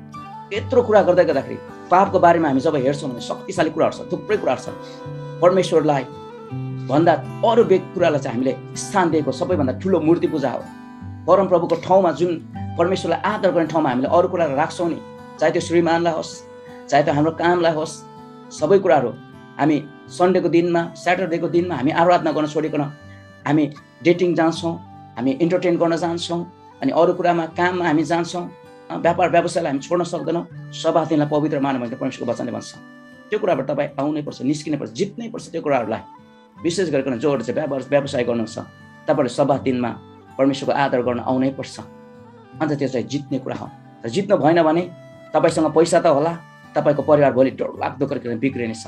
यत्रो कुरा गर्दै गर्दाखेरि पापको बारेमा हामी जब हेर्छौँ भने शक्तिशाली कुराहरू छ, थुप्रै कुराहरू छ। परमेश्वरलाई भन्दा अरू कुरालाई चाहिँ हामीले स्थान दिएको सबैभन्दा ठुलो मूर्ति पूजा हो। परमप्रभुको ठाउँमा जुन परमेश्वरलाई आदर गर्ने ठाउँमा हामीले अरू कुराहरू राख्छौँ नि, चाहे त्यो श्रीमानलाई होस्, चाहे त्यो हाम्रो कामलाई होस्, सबै कुराहरू हामी सन्डेको दिनमा, स्याटरडेको दिनमा हामी आराधना गर्न छोडिकन हामी डेटिङ जान्छौँ, हामी इन्टरटेन गर्न जान्छौँ, अनि अरू कुरामा काममा हामी जान्छौँ, व्यापार व्यवसायलाई हामी छोड्न सक्दैनौँ। सभा दिनलाई पवित्र मानौँ भनेर परमेश्वरको वचनले भन्छ। त्यो कुराबाट तपाईँ आउनै पर्छ, निस्किनै पर्छ, जित्नै पर्छ। त्यो कुराहरूलाई विशेष गरिकन जोहरू चाहिँ व्यवसाय गर्नुहुन्छ, तपाईँहरूले सभा दिनमा परमेश्वरको आदर गर्न आउनै पर्छ। अन्त त्यो चाहिँ जित्ने कुरा हो। र जित्नु भएन भने तपाईँसँग पैसा त होला, तपाईँको परिवार भोलि डरलाग्दो गरिकन बिग्रिनेछ,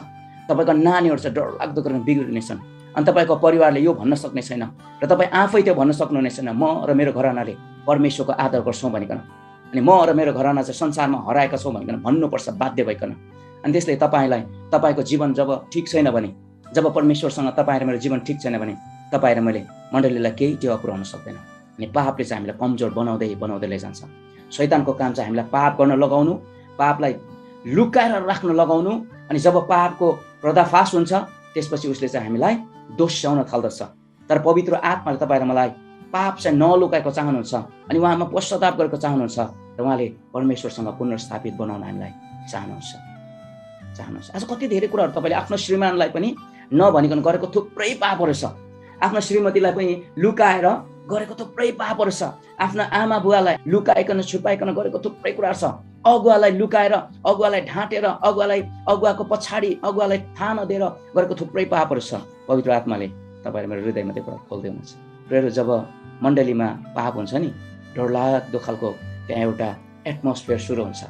तपाईँको नानीहरू चाहिँ डरलाग्दो गरिकन बिग्रिनेछन्, अनि तपाईँको परिवारले यो भन्न सक्ने छैन र तपाईँ आफै त्यो भन्न सक्नुहुने छैन, म र मेरो घरानाले परमेश्वरको आदर गर्छौँ भनिकन, अनि म र मेरो घराना चाहिँ संसारमा हराएका छौँ भनिकन भन्नुपर्छ बाध्य भइकन। अनि त्यसले तपाईँलाई तपाईँको जीवन जब ठिक छैन भने, जब परमेश्वरसँग तपाईँ र मेरो जीवन ठिक छैन भने तपाईँ र मैले मण्डलीलाई केही टेवा पुर्याउन सक्दैन। अनि पापले चाहिँ हामीलाई कमजोर बनाउँदै लैजान्छ। शैतानको काम चाहिँ हामीलाई पाप गर्न लगाउनु, पापलाई लुकाएर राख्न लगाउनु, अनि जब पापको पर्दाफास हुन्छ त्यसपछि उसले चाहिँ हामीलाई दोस्याउन थाल्दछ। तर पवित्र आत्माले तपाईँ र मलाई पाप चाहिँ नलुकाएको चाहनुहुन्छ, अनि उहाँमा पश्चाताप गरेको चाहनुहुन्छ, र उहाँले परमेश्वरसँग पुनर्स्थापित बनाउन हामीलाई चाहनुहुन्छ। आज कति धेरै कुराहरू तपाईँले आफ्नो श्रीमानलाई पनि नभनिकन गरेको थुप्रै पापहरू छ, आफ्नो श्रीमतीलाई पनि लुकाएर गरेको थुप्रै पापहरू छ, आफ्नो आमा बुवालाई लुकाइकन छुपाइकन गरेको थुप्रै कुराहरू छ, अगुवालाई लुकाएर, अगुवालाई ढाँटेर, अगुवाको पछाडि अगुवालाई थाहा नदिएर गरेको थुप्रै पापहरू छ। पवित्र आत्माले तपाईँले मेरो हृदयमा त्यो कुरा खोल्दै हुनुहुन्छ। प्रेरो जब मण्डलीमा पाप हुन्छ नि, डरलाग्दो खालको त्यहाँ एउटा एटमोस्फियर सुरु हुन्छ,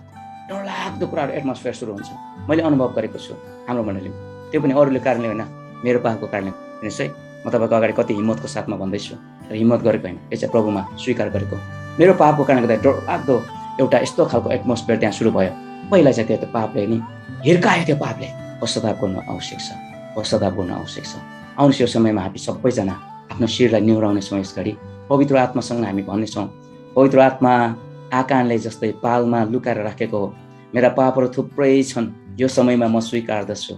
डरलाग्दो कुराहरू एटमोस्फियर सुरु हुन्छ। मैले अनुभव गरेको छु हाम्रो मण्डलीमा, त्यो पनि अरूले कारणले होइन, मेरो पापको कारणले। हेर्नुहोस् है, म तपाईँको अगाडि कति हिम्मतको साथमा भन्दैछु, र हिम्मत गरेको होइन, यो चाहिँ प्रभुमा स्वीकार गरेको। मेरो पापको कारणले गर्दा डरलाग्दो एउटा यस्तो खालको एटमोस्फियर त्यहाँ सुरु भयो। पहिला चाहिँ त्यो पापले नि हिर्कायो, त्यो पापले पश्चाताप गर्नु आवश्यक छ, पश्चाताप गर्नु आवश्यक छ। आउनुहोस् यो समयमा हामी सबैजना आफ्नो शिरलाई निहुराउनेछौँ। यस घडी पवित्र आत्मासँग हामी भन्नेछौँ, पवित्र आत्मा आकाशले जस्तै पालमा लुकाएर राखेको हो, मेरा पापहरू थुप्रै छन्, यो समयमा म स्वीकार्दछु,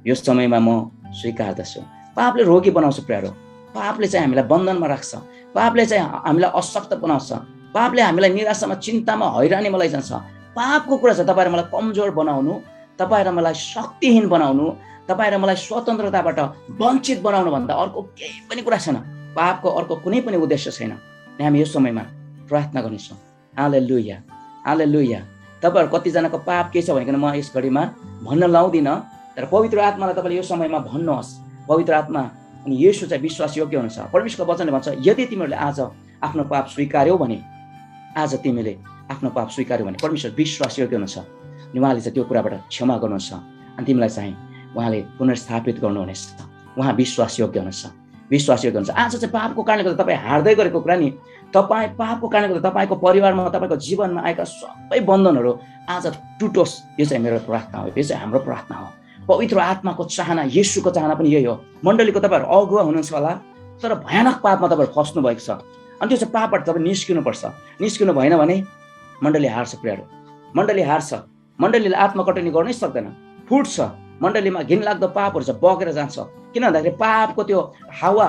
यो समयमा म स्वीकार्दछु। पापले रोगी बनाउँछ प्रियहरू, पापले चाहिँ हामीलाई बन्धनमा राख्छ, पापले चाहिँ हामीलाई अशक्त बनाउँछ, पापले हामीलाई निराशामा, चिन्तामा, हैरानीमा लैजान्छ। पापको कुरा चाहिँ तपाईँ र मलाई कमजोर बनाउनु, तपाईँ र मलाई शक्तिहीन बनाउनु, तपाईँ र मलाई स्वतन्त्रताबाट वञ्चित बनाउनु भन्दा अर्को केही पनि कुरा छैन। पापको अर्को कुनै पनि उद्देश्य छैन। हामी यो समयमा प्रार्थना गर्नेछौँ। हालेलुया, हालेलुया। तपाईँहरू कतिजनाको पाप के छ भनिकन म यस घडीमा भन्न लाउँदिनँ, तर पवित्र आत्मालाई तपाईँले यो समयमा भन्नुहोस्। पवित्र आत्मा अनि येशू चाहिँ विश्वासयोग्य हुनुहुन्छ। परमेश्वरको वचनले भन्छ, यदि तिमीहरूले आज आफ्नो पाप स्वीकार्यौ भने, आज तिमीले आफ्नो पाप स्वीकार्यौ भने परमेश्वर विश्वासयोग्य हुनुहुन्छ, अनि उहाँले चाहिँ त्यो कुराबाट क्षमा गर्नुहुन्छ, अनि तिमीलाई चाहिँ उहाँले पुनर्स्थापित गर्नुहुनेछ। उहाँ विश्वासयोग्य हुनुहुन्छ, विश्वासयोग्य हुनुहुन्छ। आज चाहिँ पापको कारणले गर्दा तपाईँ हार्दै गरेको कुरा नि, तपाईँ पापको कारणले गर्दा तपाईँको परिवारमा, तपाईँको जीवनमा आएका सबै बन्धनहरू आज टुटोस्। यो चाहिँ मेरो प्रार्थना हो, यो चाहिँ हाम्रो प्रार्थना हो। पवित्र आत्माको चाहना, येशूको चाहना पनि यही हो। मण्डलीको तपाईँहरू अगुवा हुनुहुन्छ होला, तर भयानक पापमा तपाईँहरू फस्नु भएको छ, अनि त्यो चाहिँ पापबाट तपाईँ निस्किनुपर्छ। निस्किनु भएन भने मण्डली हार्छ प्रियहरू, मण्डली हार्छ। मण्डलीले आत्मकटनी गर्नै सक्दैन, फुट्छ। मण्डलीमा घिनलाग्दो पापहरू चाहिँ बगेर जान्छ। किन भन्दाखेरि पापको त्यो हावा,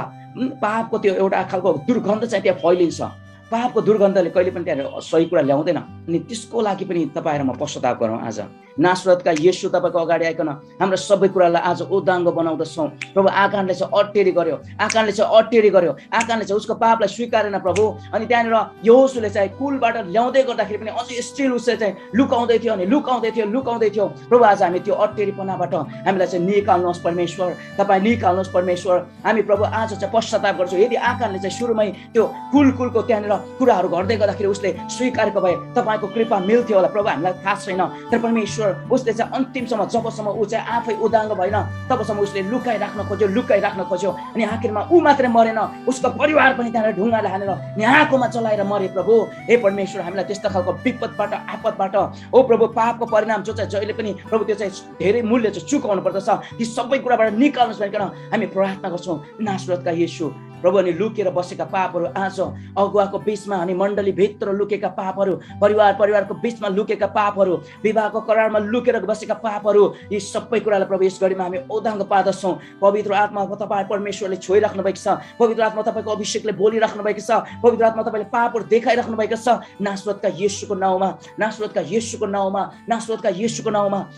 पापको त्यो एउटा खालको दुर्गन्ध चाहिँ त्यहाँ फैलिन्छ। पापको दुर्गन्धले कहिले पनि त्यहाँ सही कुरा ल्याउँदैन। अनि त्यसको लागि पनि तपाईँ र म पश्चाताप गरौँ। आज नासरतका येशू तपाईँको अगाडि आइकन हाम्रो सबै कुरालाई आज उदाङ्गो बनाउँदछौँ। प्रभु आकाशले चाहिँ अटेरी गर्यो, आकाशले चाहिँ अटेरी गर्यो, आकाशले चाहिँ उसको पापलाई स्वीकारेन प्रभु। अनि त्यहाँनिर यहोशूले चाहिँ कुलबाट ल्याउँदै गर्दाखेरि पनि अझै स्टिल उसले चाहिँ लुकाउँदै थियो, अनि लुकाउँदै थियो। प्रभु आज हामी त्यो अटेरीपनाबाट हामीलाई चाहिँ निकाल्नुहोस् परमेश्वर, तपाईँ निकाल्नुहोस् परमेश्वर। हामी प्रभु आज चाहिँ पश्चाताप गर्छौँ। यदि आकाशले चाहिँ सुरुमै त्यो कुलको त्यहाँनिर कुराहरू गर्दै गर्दाखेरि उसले स्वीकारेको भए तपाईँको कृपा मिल्थ्यो होला प्रभु, हामीलाई थाहा छैन। तर परमेश्वर उसले चाहिँ अन्तिमसम्म जबसम्म ऊ चाहिँ आफै उदाङ्ग भएन तबसम्म उसले लुकाइराख्न खोज्यो अनि आखिरमा ऊ मात्रै मरेन, उसको परिवार पनि त्यहाँनिर ढुङ्गाले हानेर यहाँकोमा चलाएर मरे प्रभु। हे परमेश्वर, हामीलाई त्यस्तो खालको विपदबाट आपतबाट ओ प्रभु पापको परिणाम जो चाहिँ जहिले पनि प्रभु त्यो चाहिँ धेरै मूल्य चाहिँ चुकाउनु पर्दछ, ती सबै कुराबाट निकाल्नुहोस् भनिकन हामी प्रार्थना गर्छौँ नासरतका येशू प्रभु। अनि लुकेर बसेका पापहरू आज अगुवाको बिचमा अनि मण्डली भित्र लुकेका पापहरू, परिवारको बिचमा लुकेका पापहरू, विवाहको करारमा लुकेर बसेका पापहरू, यी सबै कुरालाई प्रभु यस घडीमा हामी ओदाङ्ग पार्दछौँ। पवित्र आत्माको तपाईँ परमेश्वरले छोइराख्नु भएको छ, पवित्र आत्मा तपाईँको अभिषेकले बोलिराख्नु भएको छ, पवित्र आत्मा तपाईँले पापहरू देखाइराख्नु भएको छ। नासरतका येशूको नाउँमा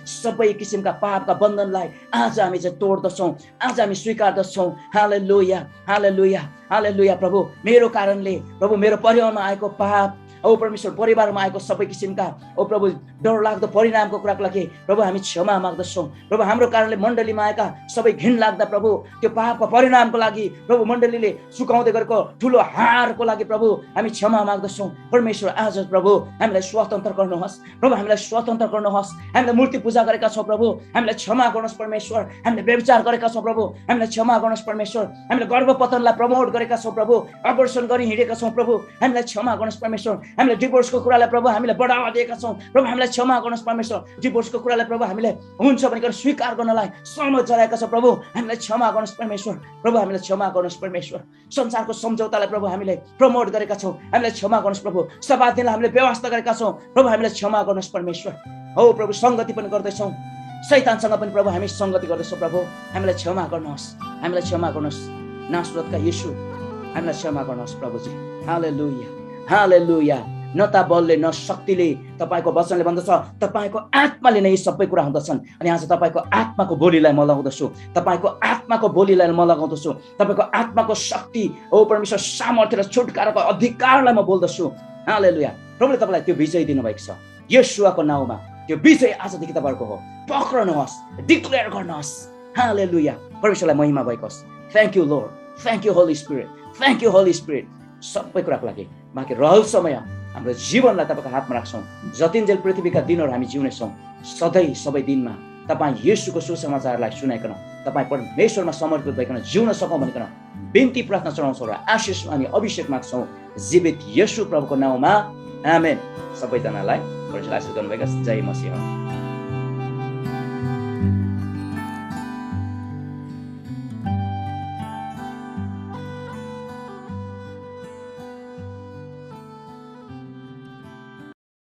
सबै किसिमका पापका बन्धनलाई आज हामी चाहिँ तोड्दछौँ, आज हामी स्वीकार्दछौँ। हालेलुया हालेलुया हालेलुया प्रभु। मेरो कारणले प्रभु मेरो परिवारमा आएको पाप, ओ परमेश्वर परिवारमा आएको सबै किसिमका ओ प्रभु डरलाग्दो परिणामको कुराको लागि प्रभु हामी क्षमा माग्दछौँ। प्रभु हाम्रो कारणले मण्डलीमा आएका सबै घिन लाग्दा प्रभु त्यो पापको परिणामको लागि प्रभु मण्डलीले चुकाउँदै गरेको ठुलो हारको लागि प्रभु हामी क्षमा माग्दछौँ। परमेश्वर आज प्रभु हामीलाई स्वतन्त्र गर्नुहोस् प्रभु, हामीलाई स्वतन्त्र गर्नुहोस्। हामीले मूर्ति पूजा गरेका छौँ प्रभु, हामीलाई क्षमा गर्नुहोस् परमेश्वर। हामीले व्यभिचार गरेका छौँ प्रभु, हामीलाई क्षमा गर्नुहोस् परमेश्वर। हामीले गर्भपतनलाई प्रमोट गरेका छौँ प्रभु, अबर्सन गरी हिँडेका छौँ प्रभु, हामीलाई क्षमा गर्नुहोस् परमेश्वर। हामीले डिभोर्सको कुरालाई प्रभु हामीले बढावा दिएका छौँ प्रभु, हामीलाई क्षमा गर्नुहोस् परमेश्वर। डिभोर्सको कुरालाई प्रभु हामीले हुन्छ भनेर स्वीकार गर्नलाई सहमत चलाएका छौँ प्रभु, हामीलाई क्षमा गर्नुहोस् परमेश्वर। प्रभु हामीलाई क्षमा गर्नुहोस् परमेश्वर। संसारको सम्झौतालाई प्रभु हामीले प्रमोट गरेका छौँ, हामीलाई क्षमा गर्नुहोस् प्रभु। सबादिनलाई हामीले व्यवस्था गरेका छौँ प्रभु, हामीलाई क्षमा गर्नुहोस् परमेश्वर। हो प्रभु संगति पनि गर्दैछौँ, शैतानसँग पनि प्रभु हामी संगति गर्दैछौँ प्रभु, हामीलाई क्षमा गर्नुहोस्, हामीलाई क्षमा गर्नुहोस्। नासरतका येशू हामीलाई क्षमा गर्नुहोस् प्रभुजी। हालेलुया हालेलुया। न त बलले न शक्तिले, तपाईँको वचनले भन्दछ तपाईँको आत्माले नै यी सबै कुरा हुँदछन्। अनि आज तपाईँको आत्माको बोलीलाई म लगाउँदछु, तपाईँको आत्माको बोलीलाई म लगाउँदछु, तपाईँको आत्माको शक्ति ओ परमेश्वर सामर्थ्य र छुटकाराको अधिकारलाई म बोल्दछु। हालेलुया। प्रभुले तपाईँलाई त्यो विजय दिनुभएको छ येशूको नाउँमा। त्यो विजय आजदेखि तपाईँको हो, पक्रनुहोस्, डिक्लेयर गर्नुहोस्। हालेलुया। परमेश्वरलाई महिमा भएको होस्। Thank you lord, thank you Holi spirit, thank you Holi spirit. सबै कुराको लागि बाँकी रहल समय हाम्रो जीवनलाई तपाईँको हातमा राख्छौँ। जतिन्जेल पृथ्वीका दिनहरू हामी जिउनेछौँ, सधैँ सबै दिनमा तपाईँ येशूको सुसमाचारलाई सुनाइकन तपाईँ परमेश्वरमा समर्पित भइकन जिउन सकौँ भनिकन बिन्ती प्रार्थना चढाउँछौँ र आशिष अनि अभिषेक माग्छौँ जीवित येशू प्रभुको नाउँमा। आमेन। सबैजनालाई परमेश्वरले आशीष गर्नुभएको। जय मसीह।